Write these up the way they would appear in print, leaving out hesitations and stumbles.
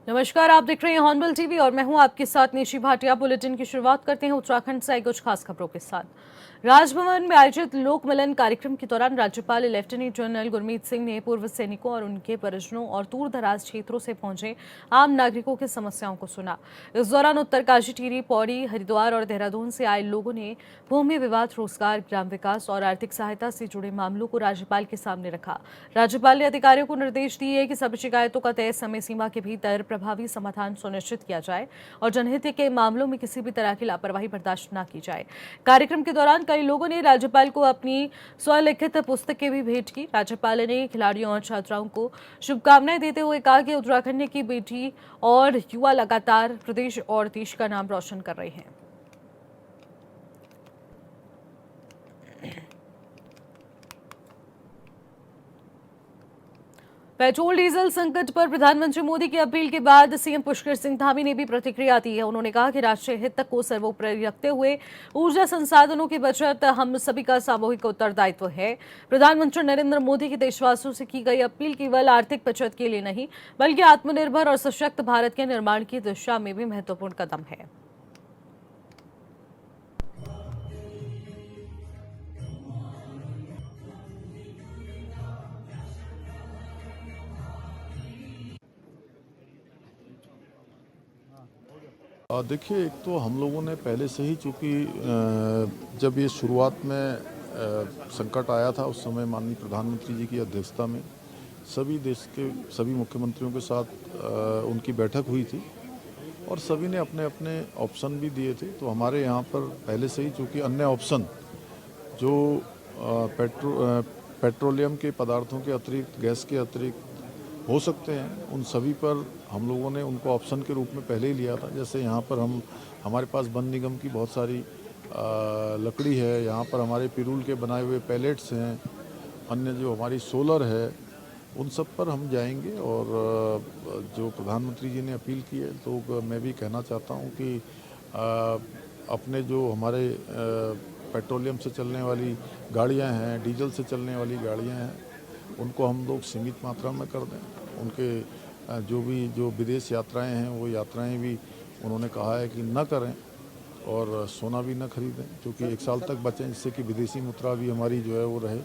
नमस्कार, आप देख रहे हैं हॉर्नबिल टीवी और मैं हूं आपके साथ निशी भाटिया। बुलेटिन की शुरुआत करते हैं उत्तराखंड से आई कुछ खास खबरों के साथ। राजभवन में आयोजित लोक मिलन कार्यक्रम के दौरान राज्यपाल लेफ्टिनेंट जनरल गुरमीत सिंह ने पूर्व सैनिकों और उनके परिजनों और दूर दराज क्षेत्रों से पहुंचे आम नागरिकों की समस्याओं को सुना। इस दौरान उत्तरकाशी, टिहरी, पौड़ी, हरिद्वार और देहरादून से आए लोगों ने भूमि विवाद, रोजगार, ग्राम विकास और आर्थिक सहायता से जुड़े मामलों को राज्यपाल के सामने रखा। राज्यपाल ने अधिकारियों को निर्देश दिए कि सभी शिकायतों का तय समय सीमा के भीतर प्रभावी समाधान सुनिश्चित किया जाए और जनहित के मामलों में किसी भी तरह की लापरवाही बर्दाश्त न की जाए। कार्यक्रम के दौरान कई लोगों ने राज्यपाल को अपनी स्वलिखित पुस्तकें भी भेंट की। राज्यपाल ने खिलाड़ियों और छात्राओं को शुभकामनाएं देते हुए कहा कि उत्तराखंड की बेटी और युवा लगातार प्रदेश और देश का नाम रोशन कर रहे हैं। पेट्रोल डीजल संकट पर प्रधानमंत्री मोदी की अपील के बाद सीएम पुष्कर सिंह धामी ने भी प्रतिक्रिया दी है। उन्होंने कहा कि राष्ट्रीय हित को सर्वोपरि रखते हुए ऊर्जा संसाधनों की बचत हम सभी का सामूहिक उत्तरदायित्व है। प्रधानमंत्री नरेंद्र मोदी की देशवासियों से की गई अपील केवल आर्थिक बचत के लिए नहीं, बल्कि आत्मनिर्भर और सशक्त भारत के निर्माण की दिशा में भी महत्वपूर्ण कदम है। देखिए, एक तो हम लोगों ने पहले से ही चूँकि जब ये शुरुआत में संकट आया था उस समय माननीय प्रधानमंत्री जी की अध्यक्षता में सभी देश के सभी मुख्यमंत्रियों के साथ उनकी बैठक हुई थी और सभी ने अपने अपने ऑप्शन भी दिए थे। तो हमारे यहाँ पर पहले से ही चूँकि अन्य ऑप्शन जो पेट्रोलियम के पदार्थों के अतिरिक्त, गैस के अतिरिक्त हो सकते हैं, उन सभी पर हम लोगों ने उनको ऑप्शन के रूप में पहले ही लिया था। जैसे यहाँ पर हमारे पास वन निगम की बहुत सारी लकड़ी है, यहाँ पर हमारे पिरूल के बनाए हुए पैलेट्स हैं, अन्य जो हमारी सोलर है, उन सब पर हम जाएंगे। और जो प्रधानमंत्री जी ने अपील की है तो मैं भी कहना चाहता हूँ कि अपने जो हमारे पेट्रोलियम से चलने वाली गाड़ियाँ हैं, डीजल से चलने वाली गाड़ियाँ हैं, उनको हम लोग सीमित मात्रा में कर दें। उनके जो विदेश यात्राएं हैं वो यात्राएं भी उन्होंने कहा है कि न करें और सोना भी न खरीदें, क्योंकि 1 साल तक बचें, जिससे कि विदेशी मुद्रा भी हमारी जो है वो रहे।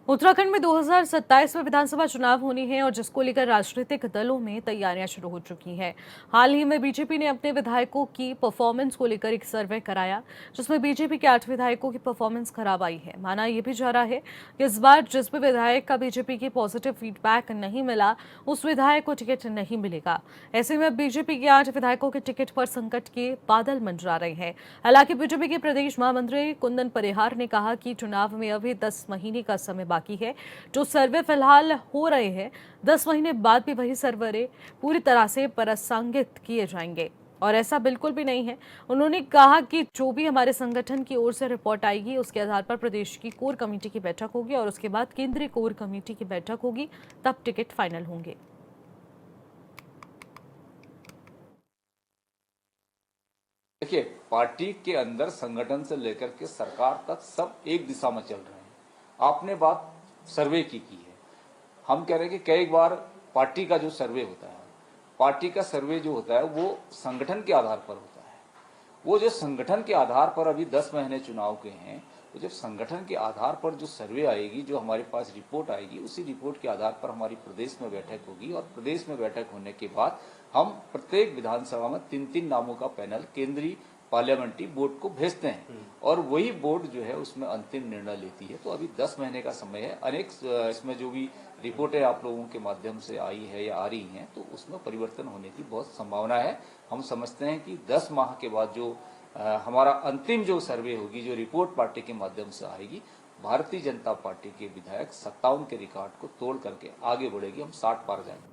उत्तराखंड में 2027 में विधानसभा चुनाव होनी है और जिसको लेकर राजनीतिक दलों में तैयारियां शुरू हो चुकी हैं। हाल ही में बीजेपी ने अपने विधायकों की परफॉर्मेंस को लेकर एक सर्वे कराया, जिसमें बीजेपी के 8 विधायकों की परफॉर्मेंस खराब आई है। माना यह भी जा रहा है कि इस बार जिस भी विधायक का बीजेपी की पॉजिटिव फीडबैक नहीं मिला, उस विधायक को टिकट नहीं मिलेगा। ऐसे में बीजेपी के 8 विधायकों के टिकट पर संकट के बादल मंडरा रहे हैं। हालांकि बीजेपी के प्रदेश महामंत्री कुंदन परिहार ने कहा कि चुनाव में अभी 10 महीने का समय बाकी है। जो सर्वे फिलहाल हो रहे हैं, 10 महीने बाद भी वही सर्वे पूरी तरह से प्रासंगिक किए जाएंगे और ऐसा बिल्कुल भी नहीं है। उन्होंने कहा कि जो भी हमारे संगठन की ओर से रिपोर्ट आएगी उसके आधार पर प्रदेश की कोर कमेटी की बैठक होगी और उसके बाद केंद्रीय कोर कमेटी की बैठक होगी, तब टिकट फाइनल होंगे। देखिए, पार्टी के अंदर संगठन से लेकर के सरकार तक सब एक दिशा में चल रहे हैं। आपने बात सर्वे की है। हम कह रहे हैं कि कई बार पार्टी का जो सर्वे होता है, पार्टी का सर्वे जो होता है वो संगठन के आधार पर होता है। वो जो संगठन के आधार पर अभी 10 महीने चुनाव के हैं, तो जब संगठन के आधार पर जो सर्वे आएगी, जो हमारे पास रिपोर्ट आएगी, उसी रिपोर्ट के आधार पर हमारी प्रदेश में बैठक होगी और प्रदेश में बैठक होने के बाद हम प्रत्येक विधानसभा में 3-3 नामों का पैनल केंद्रीय पार्लियामेंट्री बोर्ड को भेजते हैं और वही बोर्ड जो है उसमें अंतिम निर्णय लेती है। तो अभी 10 महीने का समय है। अनेक इसमें जो भी रिपोर्टें आप लोगों के माध्यम से आई है या आ रही हैं, तो उसमें परिवर्तन होने की बहुत संभावना है। हम समझते हैं कि 10 माह के बाद जो हमारा अंतिम जो सर्वे होगी, जो रिपोर्ट पार्टी के माध्यम से आएगी, भारतीय जनता पार्टी के विधायक 57 के रिकॉर्ड को तोड़ करके आगे बढ़ेगी। हम 60 पार जाएंगे।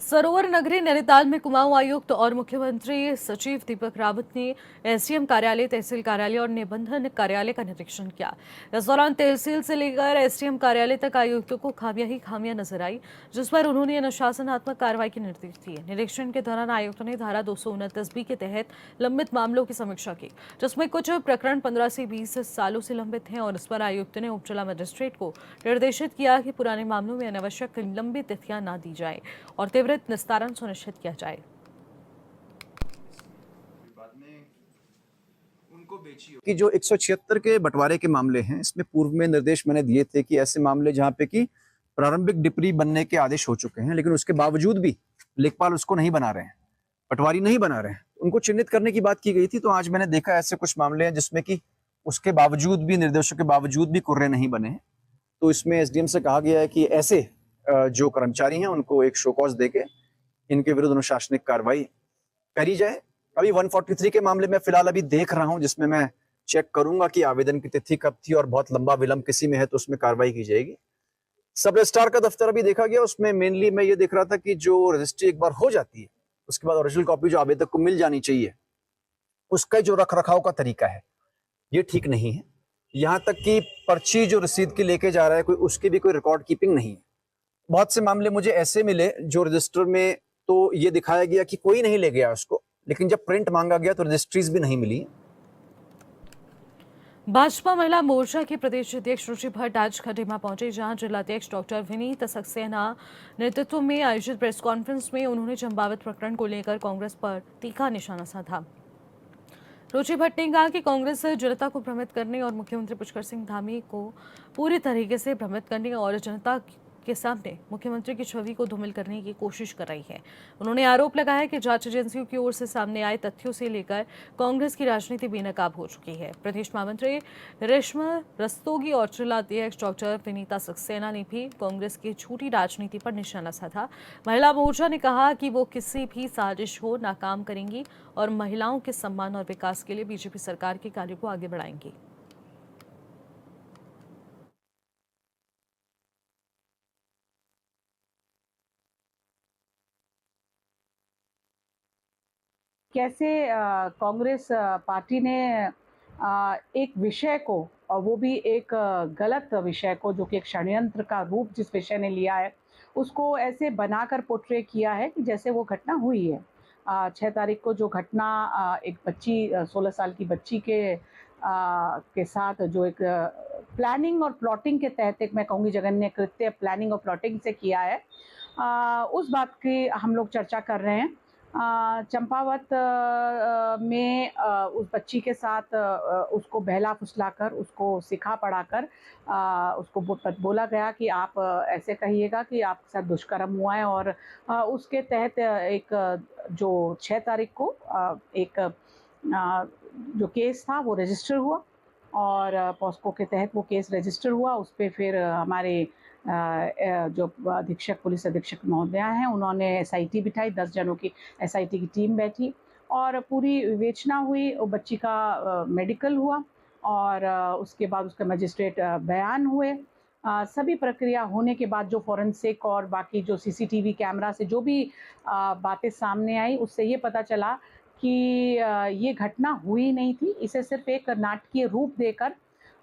सरोवर नगरी नैनीताल में कुमाऊं आयुक्त और मुख्यमंत्री सचिव दीपक रावत ने एसडीएम कार्यालय, तहसील कार्यालय और निबंधन कार्यालय का निरीक्षण किया। इस दौरान तहसील से लेकर एसडीएम कार्यालय तक आयुक्तों को खामियां ही खामियां नजर आई, जिस पर उन्होंने अनुशासनात्मक कार्रवाई के निर्देश दिए। निरीक्षण के दौरान आयुक्त ने धारा 229B के तहत लंबित मामलों की समीक्षा की, जिसमें कुछ प्रकरण 15 से 20 सालों से लंबित हैं, और इस पर आयुक्त ने उप जिला मजिस्ट्रेट को निर्देशित किया कि पुराने मामलों में अनावश्यक लंबी तिथियां न दी जाए और त्वरित निस्तारण सुनिश्चित किया जाए। कि जो 176 के बंटवारे के मामले हैं, इसमें पूर्व में निर्देश मैंने दिए थे कि ऐसे मामले जहां पे कि प्रारंभिक डिप्री बनने के आदेश हो चुके हैं, लेकिन उसके बावजूद भी लेखपाल उसको नहीं बना रहे हैं, पटवारी नहीं बना रहे हैं, उनको चिन्हित करने की बात की गई थी। तो आज मैंने देखा ऐसे कुछ मामले हैं जिसमें कि उसके बावजूद भी, निर्देशों के बावजूद भी कुर्रे नहीं बने हैं। तो इसमें एसडीएम से कहा गया है कि ऐसे जो कर्मचारी हैं उनको एक शो कॉज देके इनके विरुद्ध अनुशासनिक कार्रवाई करी जाए। अभी 143 के मामले में फिलहाल अभी देख रहा हूं, जिसमें मैं चेक करूंगा कि आवेदन की तिथि कब थी और बहुत लंबा विलंब किसी में है तो उसमें कार्रवाई की जाएगी। सब रजिस्ट्रार का दफ्तर अभी देखा गया, उसमें मेनली मैं ये देख रहा था कि जो रजिस्ट्री एक बार हो जाती है उसके बाद ओरिजिनल कॉपी जो आवेदक को मिल जानी चाहिए, उसका जो रख रखाव का तरीका है ये ठीक नहीं है। यहाँ तक कि पर्ची जो रसीद की लेके जा रहा है कोई, उसकी भी कोई रिकॉर्ड कीपिंग नहीं है। बहुत से मामले मुझे ऐसे मिले जो रजिस्टर में तो ये दिखाया गया कि कोई नहीं ले गया उसको, लेकिन जब प्रिंट मांगा गया तो रजिस्ट्रीज भी नहीं मिली। भाजपा महिला मोर्चा की प्रदेश अध्यक्ष रुचि भट्ट आज खटीमा पहुंचे, जहां जिलाध्यक्ष डॉक्टर विनीत सक्सेना नेतृत्व में आयोजित प्रेस कॉन्फ्रेंस में उन्होंने चंपावत प्रकरण को लेकर कांग्रेस पर तीखा निशाना साधा। रुचि भट्ट ने कहा कि कांग्रेस जनता को भ्रमित करने और मुख्यमंत्री पुष्कर सिंह धामी को पूरी तरीके से भ्रमित करने और जनता के सामने मुख्यमंत्री की छवि को धूमिल करने की कोशिश कर रही है। उन्होंने आरोप लगाया कि जांच एजेंसियों की ओर से सामने आए तथ्यों से लेकर कांग्रेस की राजनीति बेनकाब हो चुकी है। प्रदेश महामंत्री रेशमा रस्तोगी और जिलाध्यक्ष डॉक्टर विनीता सक्सेना ने भी कांग्रेस की झूठी राजनीति पर निशाना साधा। महिला मोर्चा ने कहा कि वो किसी भी साजिश हो नाकाम करेंगी और महिलाओं के सम्मान और विकास के लिए बीजेपी सरकार के कार्य को आगे बढ़ाएंगी। कैसे कांग्रेस पार्टी ने एक विषय को, और वो भी एक गलत विषय को, जो कि एक षड्यंत्र का रूप जिस विषय ने लिया है, उसको ऐसे बनाकर पोर्ट्रे किया है कि जैसे वो घटना हुई है। 6 तारीख को जो घटना एक बच्ची 16 साल की बच्ची के साथ जो एक प्लानिंग और प्लॉटिंग के तहत, एक मैं कहूँगी जघन्य कृत्य प्लानिंग और प्लॉटिंग से किया है, उस बात की हम लोग चर्चा कर रहे हैं। चंपावत में उस बच्ची के साथ उसको बहला फुसलाकर, उसको सिखा पढ़ाकर उसको बोला गया कि आप ऐसे कहिएगा कि आपके साथ दुष्कर्म हुआ है, और उसके तहत एक जो 6 तारीख को एक जो केस था वो रजिस्टर हुआ, और पॉस्को के तहत वो केस रजिस्टर हुआ। उस पर फिर हमारे जो अधीक्षक, पुलिस अधीक्षक महोदया हैं, उन्होंने एसआईटी बिठाई, 10 जनों की एसआईटी की टीम बैठी और पूरी विवेचना हुई। बच्ची का मेडिकल हुआ और उसके बाद उसका मजिस्ट्रेट बयान हुए। सभी प्रक्रिया होने के बाद जो फॉरेंसिक और बाकी जो सीसीटीवी कैमरा से जो भी बातें सामने आई, उससे ये पता चला कि ये घटना हुई नहीं थी। इसे सिर्फ एक नाटकीय रूप देकर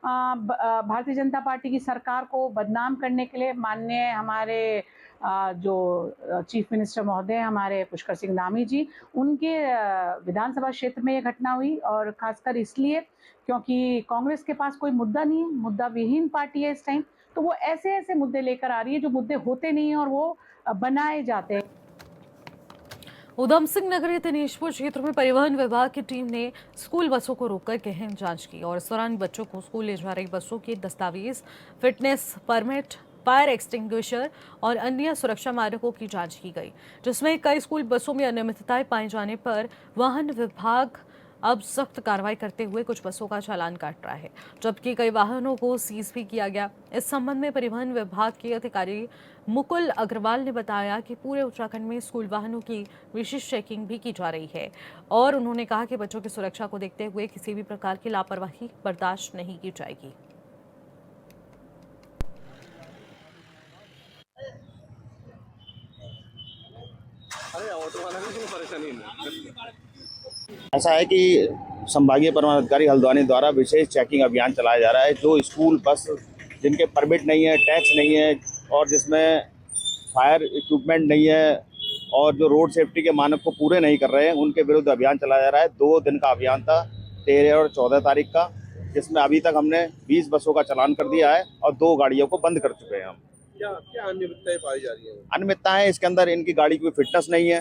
भारतीय जनता पार्टी की सरकार को बदनाम करने के लिए माननीय हमारे जो चीफ मिनिस्टर महोदय हमारे पुष्कर सिंह धामी जी, उनके विधानसभा क्षेत्र में ये घटना हुई, और खासकर इसलिए क्योंकि कांग्रेस के पास कोई मुद्दा नहीं है, मुद्दा विहीन पार्टी है इस टाइम। तो वो ऐसे ऐसे मुद्दे लेकर आ रही है जो मुद्दे होते नहीं हैं और वो बनाए जाते हैं। उधम सिंह नगर दिनेशपुर क्षेत्र में परिवहन विभाग की टीम ने स्कूल बसों को रोककर गहन जांच की, और इस दौरान बच्चों को स्कूल ले जा रही बसों के दस्तावेज, फिटनेस परमिट, फायर एक्सटिंग्विशर और अन्य सुरक्षा मानकों की जांच की गई, जिसमें कई स्कूल बसों में अनियमितताएं पाए जाने पर वाहन विभाग अब सख्त कार्रवाई करते हुए कुछ बसों का चालान काट रहा है, जबकि कई वाहनों को सीज भी किया गया। इस संबंध में परिवहन विभाग के अधिकारी मुकुल अग्रवाल ने बताया कि पूरे उत्तराखंड में स्कूल वाहनों की विशेष चेकिंग भी की जा रही है, और उन्होंने कहा कि बच्चों की सुरक्षा को देखते हुए किसी भी प्रकार की लापरवाही बर्दाश्त नहीं की जाएगी। ऑटो वाला भी परेशानी नहीं। ऐसा है कि संभागीय परिवहन हल्द्वानी द्वारा विशेष चेकिंग अभियान चलाया जा रहा है। जो स्कूल बस जिनके परमिट नहीं है, टैक्स नहीं है और जिसमें फायर इक्विपमेंट नहीं है और जो रोड सेफ्टी के मानक को पूरे नहीं कर रहे हैं, उनके विरुद्ध अभियान चलाया जा रहा है। 2 दिन का अभियान था, 13 और 14 तारीख का, जिसमें अभी तक हमने 20 बसों का चालान कर दिया है और 2 गाड़ियों को बंद कर चुके हैं हम। क्या क्या अनियमितताएं पाई जा रही है? अनियमितताएं इसके अंदर इनकी गाड़ी की फिटनेस नहीं है,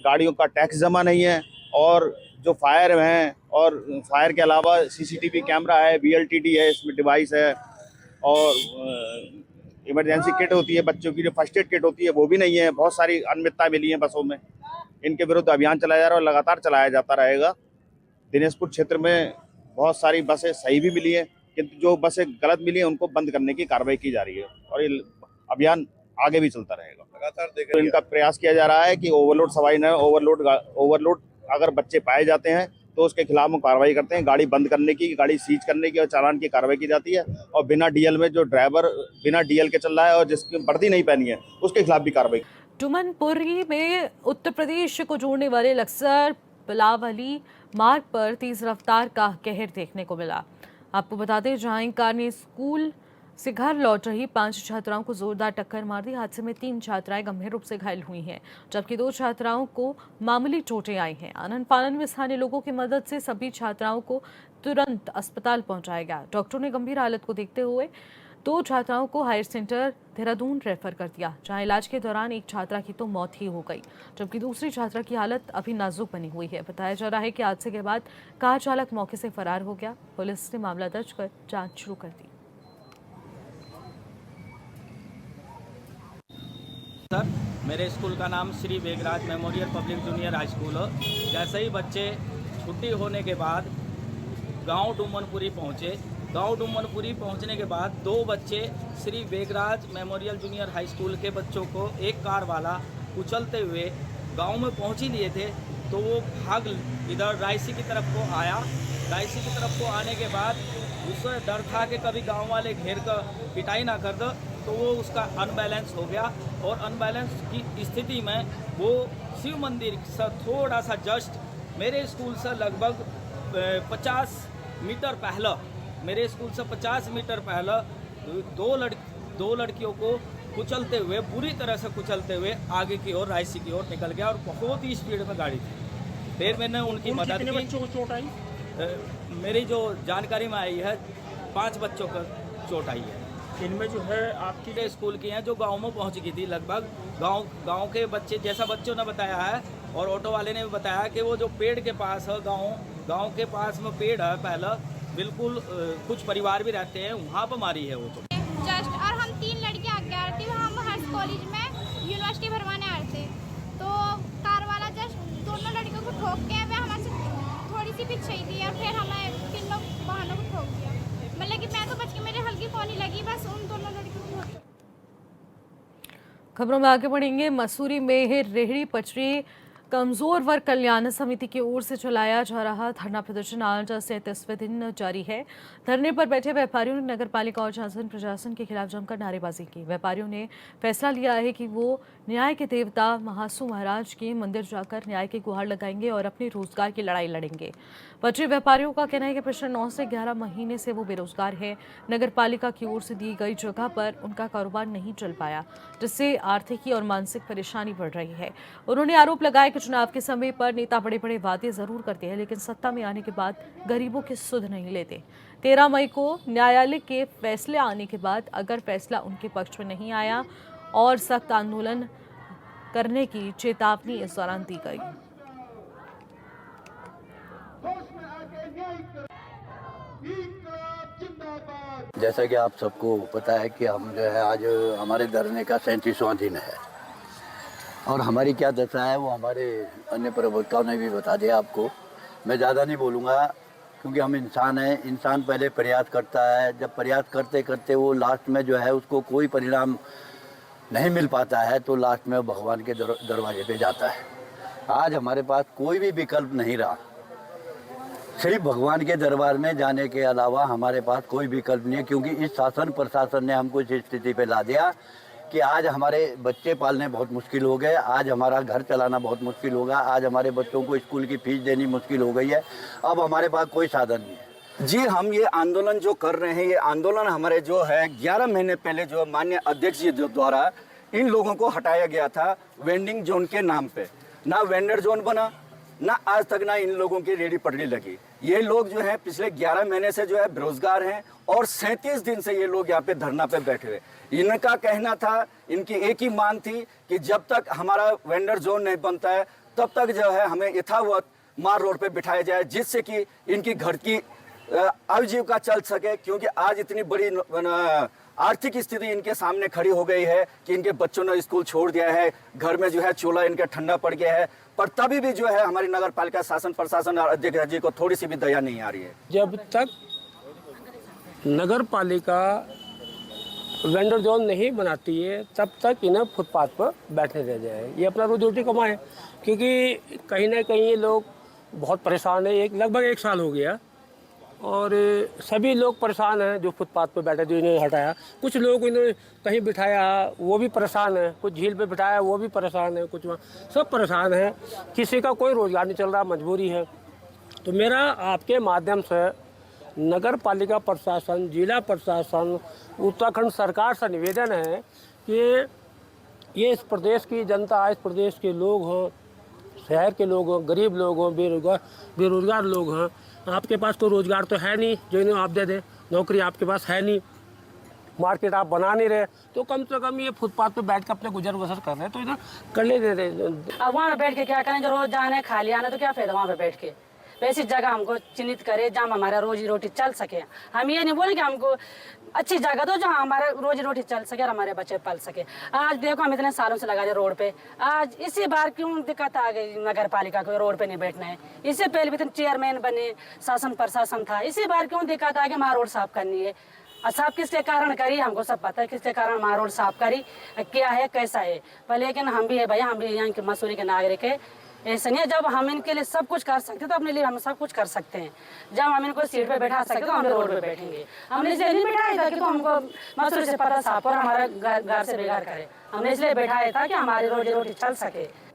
गाड़ियों का टैक्स जमा नहीं है और जो फायर हैं और फायर के अलावा सीसीटीवी कैमरा है, VLTD है, इसमें डिवाइस है और इमरजेंसी किट होती है बच्चों की, जो फर्स्ट एड किट होती है वो भी नहीं है। बहुत सारी अनियमितताएं मिली हैं बसों में। इनके विरुद्ध अभियान चलाया जा रहा है और लगातार चलाया जाता रहेगा। दिनेशपुर क्षेत्र में बहुत सारी बसें सही भी मिली हैं, किंतु जो बसें गलत मिली हैं उनको बंद करने की कार्रवाई की जा रही है और ये अभियान आगे भी चलता रहेगा। लगातार देख तो इनका प्रयास किया जा रहा है कि ओवरलोड सवारी न, ओवरलोड अगर बच्चे पाए जाते हैं तो उसके खिलाफ हम कार्रवाई करते हैं। गाड़ी बंद करने की, गाड़ी सीज करने की और चालान की कार्रवाई की जाती है और बिना डीएल में जो ड्राइवर बिना डीएल के चल रहा है और जिसकी वर्दी नहीं पहनी है उसके खिलाफ भी कार्रवाई। टुमनपुरी में उत्तर प्रदेश को जोड़ने वाले लक्सर बिलावली मार्ग पर तेज रफ्तार का कहर देखने को मिला। आपको बता दें, जहां एक कार ने स्कूल से घर लौट रही 5 छात्राओं को जोरदार टक्कर मार दी। हादसे में 3 छात्राएं गंभीर रूप से घायल हुई हैं, जबकि 2 छात्राओं को मामूली चोटें आई हैं। आनन फानन में स्थानीय लोगों की मदद से सभी छात्राओं को तुरंत अस्पताल पहुंचाया गया। डॉक्टरों ने गंभीर हालत को देखते हुए 2 छात्राओं को हायर सेंटर देहरादून रेफर कर दिया, जहां इलाज के दौरान एक छात्रा की तो मौत ही हो गई, जबकि दूसरी छात्रा की हालत अभी नाजुक बनी हुई है। बताया जा रहा है कि हादसे के बाद कार चालक मौके से फरार हो गया। पुलिस ने मामला दर्ज कर जांच शुरू कर दी। सर, मेरे स्कूल का नाम Shri Vegraj memorial public junior high school है। जैसे ही बच्चे छुट्टी होने के बाद गांव डुमनपुरी पहुंचे। गांव डुमनपुरी पहुंचने के बाद 2 बच्चे Shri Vegraj memorial junior high school के बच्चों को एक कार वाला कुचलते हुए गांव में पहुंच ही लिए थे, तो वो भाग इधर रायसी की तरफ को आया। रायसी की तरफ को आने के बाद उससे डर था कि कभी गांव वाले घेर कर पिटाई ना कर दो, तो वो उसका अनबैलेंस हो गया और अनबैलेंस की स्थिति में वो शिव मंदिर से थोड़ा सा जस्ट मेरे स्कूल से लगभग 50 मीटर पहले, मेरे स्कूल से 50 मीटर पहले 2 लड़कियों को कुचलते हुए, बुरी तरह से कुचलते हुए आगे की ओर रायसी की ओर निकल गया और बहुत ही स्पीड में गाड़ी थी। फिर मैंने उनकी मदद की। बच्चों को चोट आई? मेरी जो जानकारी में आई है 5 बच्चों को चोट आई है। इनमें जो है आपकी स्कूल की हैं जो गांव में पहुंच गई थी। लगभग गांव के बच्चे, जैसा बच्चों ने बताया है और ऑटो वाले ने भी बताया कि वो जो पेड़ के पास है, गांव के पास में पेड़ है पहला, बिल्कुल कुछ परिवार भी रहते हैं, वहाँ पर मारी है वो। तो जस्ट और हम 3 लड़कियाँ आगे आ रही थी, हम हर्ष कॉलेज में यूनिवर्सिटी भरवाने आ रहे थे, तो कार वाला जस्ट दोनों लड़कियों को ठोक के वे हमारे से थोड़ी सी पीछे ही थी और फिर हमें 3 लोग वाहनों को ठोक दिया। मतलब कि मैं तो बच के, मेरे हल्की फोनी लगी, बस उन दोनों लड़कियों को ठोक। खबरों में आगे बढ़ेंगे। मसूरी में रेहड़ी पटरी कमजोर वर्ग कल्याण समिति की ओर से चलाया जा रहा धरना प्रदर्शन आज 37वें दिन जारी है। धरने पर बैठे व्यापारियों ने नगर पालिका और शासन प्रशासन के खिलाफ जमकर नारेबाजी की। व्यापारियों ने फैसला लिया है कि वो न्याय के देवता महासू महाराज के मंदिर जाकर न्याय की गुहार लगाएंगे और अपने रोजगार की लड़ाई लड़ेंगे। पटरी व्यापारियों का कहना है कि पिछले 9 से 11 महीने से वो बेरोजगार है। नगर पालिका की ओर से दी गई जगह पर उनका कारोबार नहीं चल पाया, जिससे आर्थिक और मानसिक परेशानी बढ़ रही है। उन्होंने आरोप लगाया कि चुनाव के समय पर नेता बड़े बड़े वादे जरूर करते हैं, लेकिन सत्ता में आने के बाद गरीबों की सुध नहीं लेते। 13 मई को न्यायालय के फैसले आने के बाद अगर फैसला उनके पक्ष में नहीं आया और सख्त आंदोलन करने की चेतावनी इस दौरान दी गई। जैसा कि आप सबको पता है कि हम जो है आज हमारे धरने का 37वां दिन है और हमारी क्या दशा है वो हमारे अन्य प्रवक्ताओं ने भी बता दिया आपको। मैं ज़्यादा नहीं बोलूँगा क्योंकि हम इंसान हैं। इंसान पहले प्रयास करता है, जब प्रयास करते करते वो लास्ट में जो है उसको कोई परिणाम नहीं मिल पाता है तो लास्ट में भगवान के दरवाजे पे जाता है। आज हमारे पास कोई भी विकल्प नहीं रहा, सिर्फ भगवान के दरबार में जाने के अलावा हमारे पास कोई विकल्प नहीं है, क्योंकि इस शासन प्रशासन ने हमको इस स्थिति पे ला दिया कि आज हमारे बच्चे पालने बहुत मुश्किल हो गए, आज हमारा घर चलाना बहुत मुश्किल होगा, आज हमारे बच्चों को स्कूल की फीस देनी मुश्किल हो गई है। अब हमारे पास कोई साधन नहीं है। जी, हम ये आंदोलन जो कर रहे हैं, ये आंदोलन हमारे जो है 11 महीने पहले जो माननीय अध्यक्ष जी द्वारा इन लोगों को हटाया गया था वेंडिंग जोन के नाम पे। ना वेंडर जोन बना, ना आज तक ना इन लोगों की रेडी पटरी लगी। ये लोग जो है पिछले 11 महीने से जो है बेरोजगार हैं और 37 दिन से ये लोग यहाँ पे धरना पे बैठे हुए। इनका कहना था, इनकी एक ही मांग थी कि जब तक हमारा वेंडर जोन नहीं बनता है तब तक जो है हमें यथावत मार रोड पे बिठाया जाए, जिससे कि इनकी घर की आजीविका चल सके। क्योंकि आज इतनी बड़ी आर्थिक स्थिति इनके सामने खड़ी हो गई है कि इनके बच्चों ने स्कूल छोड़ दिया है, घर में जो है चूल्हा इनका ठंडा पड़ गया है, पर तभी भी जो है हमारी नगर पालिका शासन प्रशासन और अध्यक्ष जी को थोड़ी सी भी दया नहीं आ रही है। जब तक नगर पालिका वेंडर जोन नहीं बनाती है तब तक इन्हें फुटपाथ पर बैठने दे जाए, ये अपना रोजी रोटी कमाए। क्योंकि कहीं ना कहीं ये लोग बहुत परेशान है। लगभग 1 साल हो गया और सभी लोग परेशान हैं जो फुटपाथ पर बैठे, जो इन्हें हटाया। कुछ लोग इन्हें कहीं बिठाया वो भी परेशान है, कुछ झील पे बिठाया वो भी परेशान है, कुछ सब परेशान है। किसी का कोई रोजगार नहीं चल रहा, मजबूरी है। तो मेरा आपके माध्यम से नगर पालिका प्रशासन, जिला प्रशासन, उत्तराखंड सरकार से निवेदन है कि ये इस प्रदेश की जनता, इस प्रदेश के लोग हों, शहर के लोग हों, गरीब लोग हों, बेरोजगार लोग हों, आपके पास तो रोज़गार तो है नहीं जो इन्हें आप दे दें, नौकरी आपके पास है नहीं, मार्केट आप बना नहीं रहे, तो कम से कम ये फुटपाथ पे बैठ कर अपने गुजर बसर कर रहे हैं, तो इधर कर ले दे रहे। अब वहाँ पे बैठ के क्या करें, जो रोज जाने खाली आना, तो क्या फायदा वहाँ पे बैठ के। वैसी जगह हमको चिन्हित करे जहाँ हमारा रोजी रोटी चल सके। हम ये नहीं बोले कि हमको अच्छी जगह दो जहाँ हमारा रोजी रोटी चल सके और हमारे बच्चे पल सके। आज देखो हम इतने सालों से लगा रहे रोड पे, आज इसी बार क्यों दिक्कत आ गई नगर पालिका को रोड पे नहीं बैठना है। इससे पहले भी इतने चेयरमैन बने, शासन प्रशासन था, इसी बार क्यों दिक्कत आ गई हमारा रोड साफ करनी है। साफ किसके कारण करी हमको सब पता है, किसके कारण हमारा रोड साफ करी, क्या है कैसा है। पर लेकिन हम भी है भैया, हम भी यहाँ के मसूरी के नागरिक है। ऐसा नहीं है, जब हम इनके लिए सब कुछ कर सकते हैं तो अपने लिए हम सब कुछ कर सकते हैं। जब हम इनको सीट पे बैठा सकते हैं तो हम रोड पे बैठेंगे। हमने इसलिए नहीं बैठाया था कि तो हमको मसूरी से पता साफ और हमारा घर से बेघर करे, हमने इसलिए बैठाया था कि हमारी रोजी रोटी चल सके।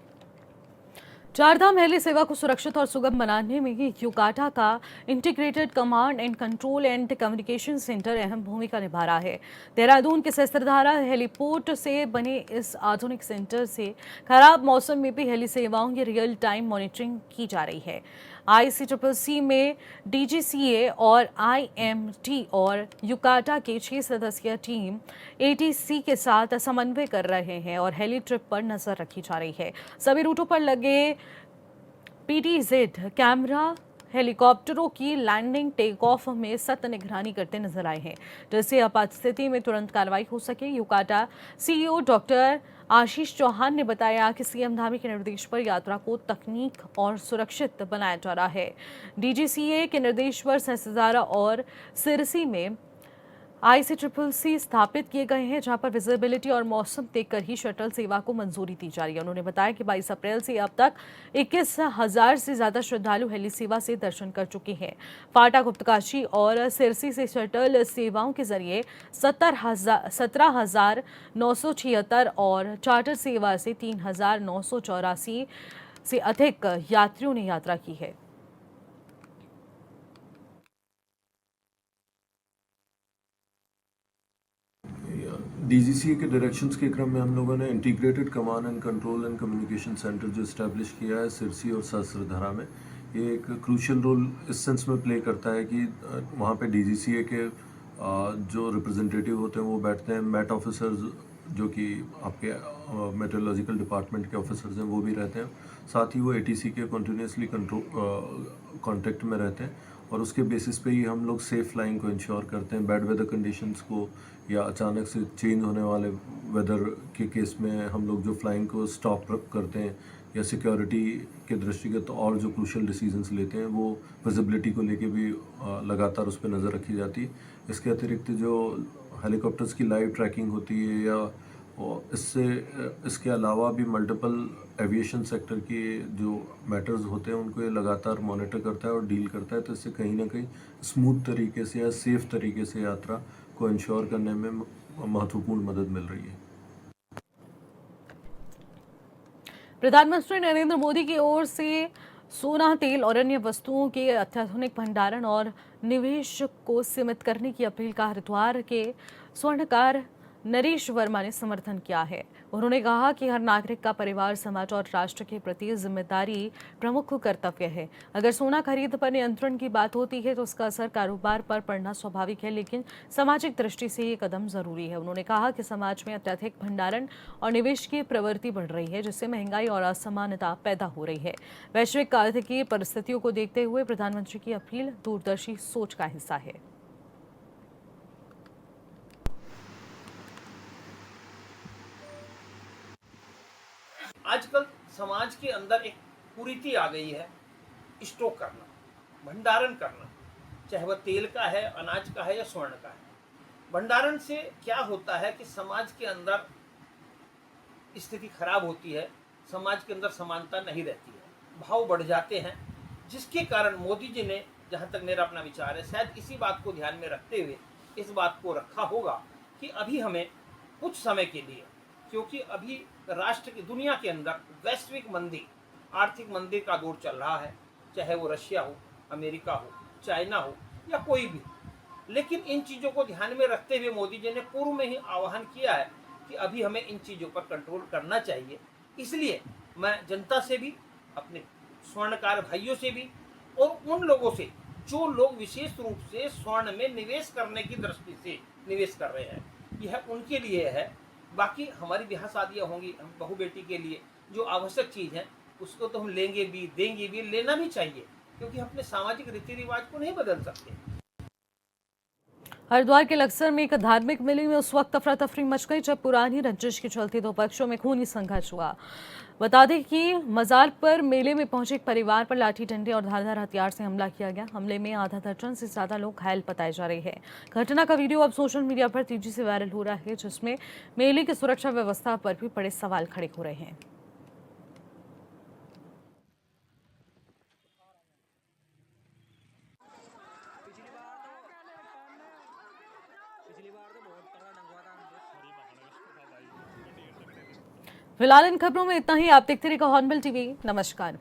चारधाम हेली सेवा को सुरक्षित और सुगम बनाने में यूकाटा का integrated command and control and communication centre अहम भूमिका निभा रहा है। देहरादून के सहस्त्रधारा हेलीपोर्ट से बने इस आधुनिक सेंटर से खराब मौसम में भी हेली सेवाओं की रियल टाइम मॉनिटरिंग की जा रही है। ICCC में DGCA और IMT और यूकाटा के 6 सदस्यीय टीम ATC के साथ समन्वय कर रहे हैं और हेली ट्रिप पर नजर रखी जा रही है। सभी रूटों पर लगे PTZ कैमरा हेलीकॉप्टरों की लैंडिंग टेक ऑफ में सतत निगरानी करते नजर आए हैं, जिससे आपात स्थिति में तुरंत कार्रवाई हो सके। यूकाटा CEO डॉक्टर आशीष चौहान ने बताया कि CM धामी के निर्देश पर यात्रा को तकनीक और सुरक्षित बनाया जा रहा है। DGCA के निर्देश पर सहस्त्रधारा और सिरसी में ICCC स्थापित किए गए हैं, जहां पर विजिबिलिटी और मौसम देखकर ही शटल सेवा को मंजूरी दी जा रही है। उन्होंने बताया कि 22 अप्रैल से अब तक 21,000 से ज्यादा श्रद्धालु हेली सेवा से दर्शन कर चुके हैं। फाटा, गुप्तकाशी और सिरसी से शटल सेवाओं के जरिए 17,976 और चार्टर सेवा से 3,984 से अधिक यात्रियों ने यात्रा की है। DGCA के डायरेक्शंस के क्रम में हम लोगों ने integrated command and control and communication centre जो इस्टेब्लिश किया है सिरसी और सहस्त्रधारा में, ये एक क्रूशियल रोल इस सेंस में प्ले करता है कि वहाँ पे DGCA के जो रिप्रेजेंटेटिव होते हैं वो बैठते हैं, मैट ऑफिसर्स जो कि आपके मेट्रोलॉजिकल डिपार्टमेंट के ऑफिसर्स हैं वो भी रहते हैं, साथ ही वो ATC के कंटिन्यूसली कॉन्टेक्ट में रहते हैं और उसके बेसिस पे ही हम लोग सेफ फ्लाइंग को इंश्योर करते हैं। बैड वेदर कंडीशंस को या अचानक से चेंज होने वाले वेदर के केस में हम लोग जो फ्लाइंग को स्टॉप करते हैं या सिक्योरिटी के दृष्टिगत और जो क्रूशियल डिसीजंस लेते हैं वो विजिबिलिटी को लेके भी लगातार उस पर नज़र रखी जाती है। इसके अतिरिक्त जो हेलीकॉप्टर्स की लाइव ट्रैकिंग होती है या इसके अलावा भी मल्टीपल एविएशन सेक्टर के जो मैटर्स होते हैं उनको ये लगातार मॉनिटर करता है और डील करता है, तो इससे कहीं ना कहीं स्मूथ तरीके से या सेफ तरीके से यात्रा को इंश्योर करने में महत्वपूर्ण मदद मिल रही है। प्रधानमंत्री नरेंद्र मोदी की ओर से सोना, तेल और अन्य वस्तुओं के अत्याधुनिक भंडारण और निवेश को सीमित करने की अपील का हरिद्वार के स्वर्णकार नरेश वर्मा ने समर्थन किया है। उन्होंने कहा कि हर नागरिक का परिवार, समाज और राष्ट्र के प्रति जिम्मेदारी प्रमुख कर्तव्य है। अगर सोना खरीद पर नियंत्रण की बात होती है तो उसका असर कारोबार पर पड़ना स्वाभाविक है, लेकिन सामाजिक दृष्टि से ये कदम जरूरी है। उन्होंने कहा कि समाज में अत्यधिक भंडारण और निवेश की प्रवृत्ति बढ़ रही है, जिससे महंगाई और असमानता पैदा हो रही है। वैश्विक आर्थिक परिस्थितियों को देखते हुए प्रधानमंत्री की अपील दूरदर्शी सोच का हिस्सा है। आजकल समाज के अंदर एक कुरीति आ गई है, स्टॉक करना, भंडारण करना, चाहे वह तेल का है, अनाज का है या स्वर्ण का है। भंडारण से क्या होता है कि समाज के अंदर स्थिति खराब होती है, समाज के अंदर समानता नहीं रहती है, भाव बढ़ जाते हैं, जिसके कारण मोदी जी ने, जहाँ तक मेरा अपना विचार है, शायद इसी बात को ध्यान में रखते हुए इस बात को रखा होगा कि अभी हमें कुछ समय के लिए, क्योंकि अभी राष्ट्र की, दुनिया के अंदर वैश्विक मंदी, आर्थिक मंदी का दौर चल रहा है, चाहे वो रशिया हो, अमेरिका हो, चाइना हो या कोई भी। लेकिन इन चीज़ों को ध्यान में रखते हुए मोदी जी ने पूर्व में ही आह्वान किया है कि अभी हमें इन चीज़ों पर कंट्रोल करना चाहिए। इसलिए मैं जनता से भी, अपने स्वर्णकार भाइयों से भी और उन लोगों से जो लोग विशेष रूप से स्वर्ण में निवेश करने की दृष्टि से निवेश कर रहे हैं, यह उनके लिए है। बाकी हमारी ब्याह शादियाँ होंगी, हम बहू बेटी के लिए जो आवश्यक चीज़ है उसको तो हम लेंगे भी, देंगे भी, लेना भी चाहिए, क्योंकि हम अपने सामाजिक रीति रिवाज को नहीं बदल सकते। हरिद्वार के लक्सर में एक धार्मिक मेले में उस वक्त अफरा तफरी मच गई जब पुरानी रंजिश के चलते दो पक्षों में खूनी संघर्ष हुआ। बता दें कि मजार पर मेले में पहुंचे एक परिवार पर लाठी डंडे और धारदार हथियार से हमला किया गया। हमले में आधा दर्जन से ज्यादा लोग घायल बताए जा रहे हैं। घटना का वीडियो अब सोशल मीडिया पर तेजी से वायरल हो रहा है, जिसमें मेले की सुरक्षा व्यवस्था पर भी बड़े सवाल खड़े हो रहे हैं। फिलहाल इन खबरों में इतना ही। आप देखते रहिएगा हॉर्नबिल टीवी। नमस्कार।